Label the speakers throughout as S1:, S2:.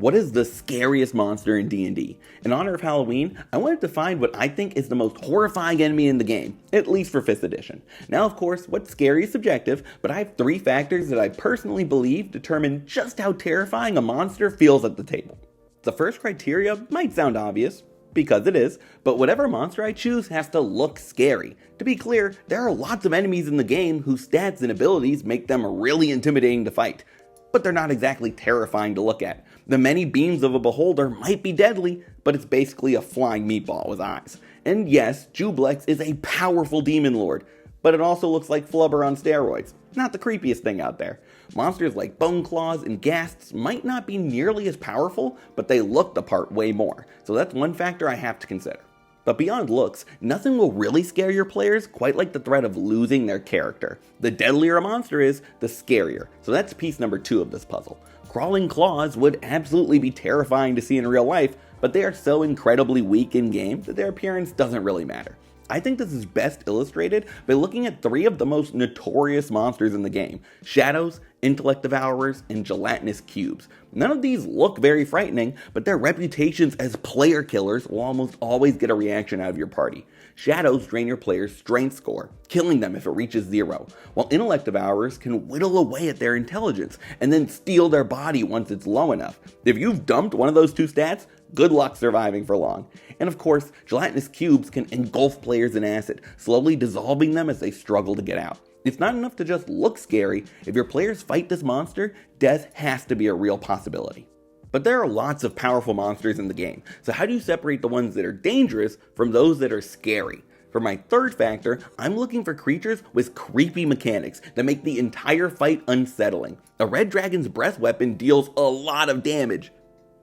S1: What is the scariest monster in D&D? In honor of Halloween, I wanted to find what I think is the most horrifying enemy in the game, at least for 5th edition. Now of course, what's scary is subjective, but I have 3 factors that I personally believe determine just how terrifying a monster feels at the table. The first criteria might sound obvious, because it is, but whatever monster I choose has to look scary. To be clear, there are lots of enemies in the game whose stats and abilities make them really intimidating to fight, but they're not exactly terrifying to look at. The many beams of a beholder might be deadly, but it's basically a flying meatball with eyes. And yes, Jublex is a powerful demon lord, but it also looks like Flubber on steroids. Not the creepiest thing out there. Monsters like Bone Claws and Ghasts might not be nearly as powerful, but they look the part way more, so that's one factor I have to consider. But beyond looks, nothing will really scare your players quite like the threat of losing their character. The deadlier a monster is, the scarier, so that's piece number 2 of this puzzle. Crawling claws would absolutely be terrifying to see in real life, but they are so incredibly weak in game that their appearance doesn't really matter. I think this is best illustrated by looking at 3 of the most notorious monsters in the game: Shadows, Intellect Devourers, and Gelatinous Cubes. None of these look very frightening, but their reputations as player killers will almost always get a reaction out of your party. Shadows drain your player's strength score, killing them if it reaches 0, while Intellect Devourers can whittle away at their intelligence and then steal their body once it's low enough. If you've dumped one of those 2 stats, good luck surviving for long. And of course, Gelatinous Cubes can engulf players in acid, slowly dissolving them as they struggle to get out. It's not enough to just look scary. If your players fight this monster, death has to be a real possibility. But there are lots of powerful monsters in the game, so how do you separate the ones that are dangerous from those that are scary? For my 3rd factor, I'm looking for creatures with creepy mechanics that make the entire fight unsettling. A red dragon's breath weapon deals a lot of damage,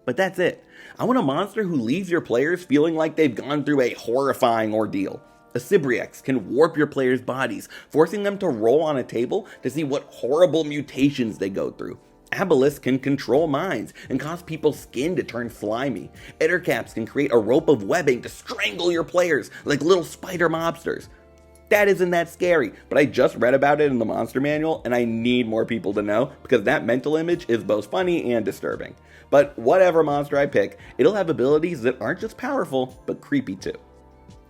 S1: but that's it. I want a monster who leaves your players feeling like they've gone through a horrifying ordeal. A Cibriex can warp your players' bodies, forcing them to roll on a table to see what horrible mutations they go through. Aboleths can control minds and cause people's skin to turn slimy. Ettercaps can create a rope of webbing to strangle your players like little spider mobsters. That isn't that scary, but I just read about it in the monster manual and I need more people to know because that mental image is both funny and disturbing. But whatever monster I pick, it'll have abilities that aren't just powerful, but creepy too.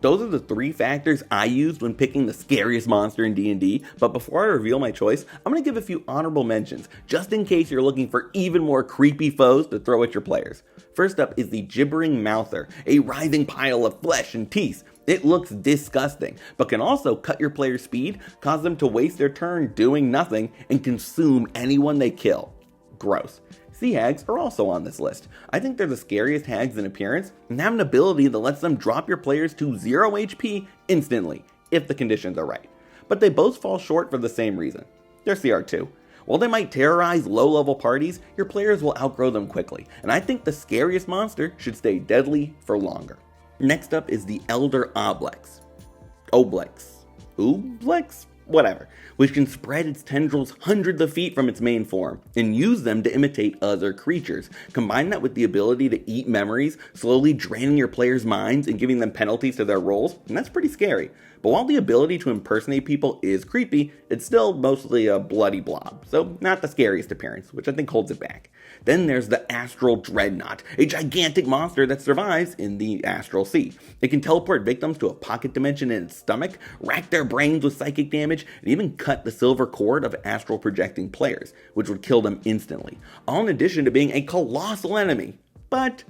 S1: Those are the 3 factors I used when picking the scariest monster in D&D, but before I reveal my choice, I'm going to give a few honorable mentions, just in case you're looking for even more creepy foes to throw at your players. First up is the Gibbering Mouther, a writhing pile of flesh and teeth. It looks disgusting, but can also cut your player's speed, cause them to waste their turn doing nothing, and consume anyone they kill. Gross. Sea hags are also on this list. I think they're the scariest hags in appearance and have an ability that lets them drop your players to 0 HP instantly, if the conditions are right. But they both fall short for the same reason. They're CR2. While they might terrorize low-level parties, your players will outgrow them quickly, and I think the scariest monster should stay deadly for longer. Next up is the Elder Oblex. Oblex? Whatever, which can spread its tendrils hundreds of feet from its main form and use them to imitate other creatures. Combine that with the ability to eat memories, slowly draining your players' minds and giving them penalties to their rolls, and that's pretty scary. But while the ability to impersonate people is creepy, it's still mostly a bloody blob, so not the scariest appearance, which I think holds it back. Then there's the Astral Dreadnought, a gigantic monster that survives in the Astral Sea. It can teleport victims to a pocket dimension in its stomach, rack their brains with psychic damage, and even cut the silver cord of astral projecting players, which would kill them instantly, all in addition to being a colossal enemy. But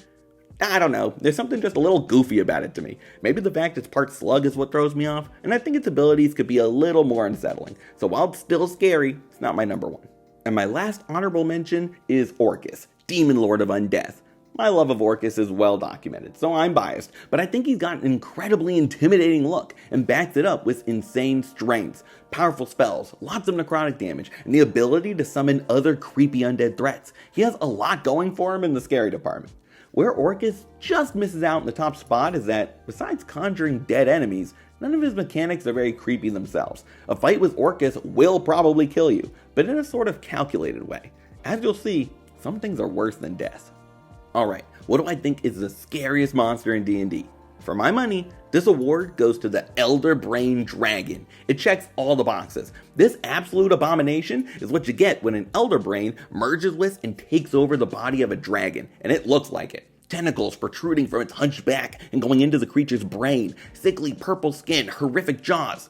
S1: I don't know, there's something just a little goofy about it to me. Maybe the fact it's part slug is what throws me off, and I think its abilities could be a little more unsettling. So while it's still scary, it's not my number 1. And my last honorable mention is Orcus, Demon Lord of Undeath. My love of Orcus is well documented, so I'm biased, but I think he's got an incredibly intimidating look and backs it up with insane strengths, powerful spells, lots of necrotic damage, and the ability to summon other creepy undead threats. He has a lot going for him in the scary department. Where Orcus just misses out in the top spot is that, besides conjuring dead enemies, none of his mechanics are very creepy themselves. A fight with Orcus will probably kill you, but in a sort of calculated way. As you'll see, some things are worse than death. Alright, what do I think is the scariest monster in D&D? For my money, this award goes to the Elder Brain Dragon. It checks all the boxes. This absolute abomination is what you get when an Elder Brain merges with and takes over the body of a dragon, and it looks like it. Tentacles protruding from its hunched back and going into the creature's brain, sickly purple skin, horrific jaws.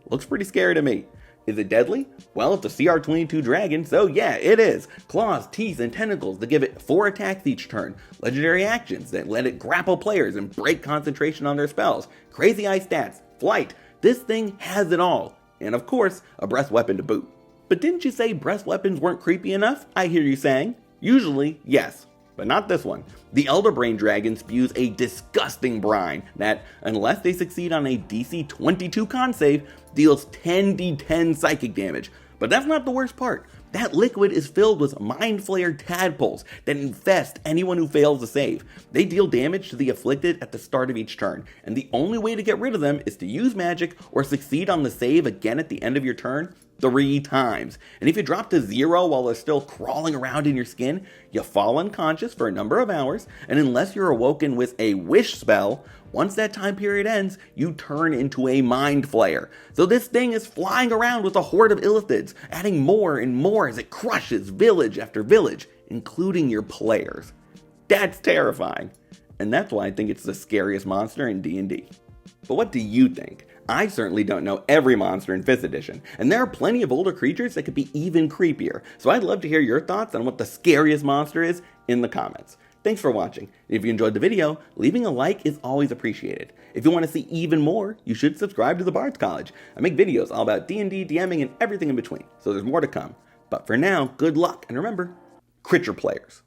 S1: Looks pretty scary to me. Is it deadly? Well, it's a CR22 dragon, so yeah, it is. Claws, teeth, and tentacles that give it 4 attacks each turn. Legendary actions that let it grapple players and break concentration on their spells. Crazy ice stats, flight. This thing has it all. And of course, a breath weapon to boot. But didn't you say breath weapons weren't creepy enough? I hear you saying. Usually, yes. But not this one. The Elder Brain Dragon spews a disgusting brine that, unless they succeed on a DC 22 con save, deals 10d10 psychic damage. But that's not the worst part. That liquid is filled with mind flayer tadpoles that infest anyone who fails to save. They deal damage to the afflicted at the start of each turn, and the only way to get rid of them is to use magic or succeed on the save again at the end of your turn 3 times. And if you drop to 0 while they're still crawling around in your skin, you fall unconscious for a number of hours, and unless you're awoken with a wish spell, once that time period ends, you turn into a mind flayer. So this thing is flying around with a horde of illithids, adding more and more as it crushes village after village, including your players. That's terrifying. And that's why I think it's the scariest monster in D&D. But what do you think? I certainly don't know every monster in 5th edition, and there are plenty of older creatures that could be even creepier, so I'd love to hear your thoughts on what the scariest monster is in the comments. Thanks for watching. If you enjoyed the video, leaving a like is always appreciated. If you want to see even more, you should subscribe to the Bard's College. I make videos all about D&D, DMing, and everything in between, so there's more to come. But for now, good luck, and remember, crit your players.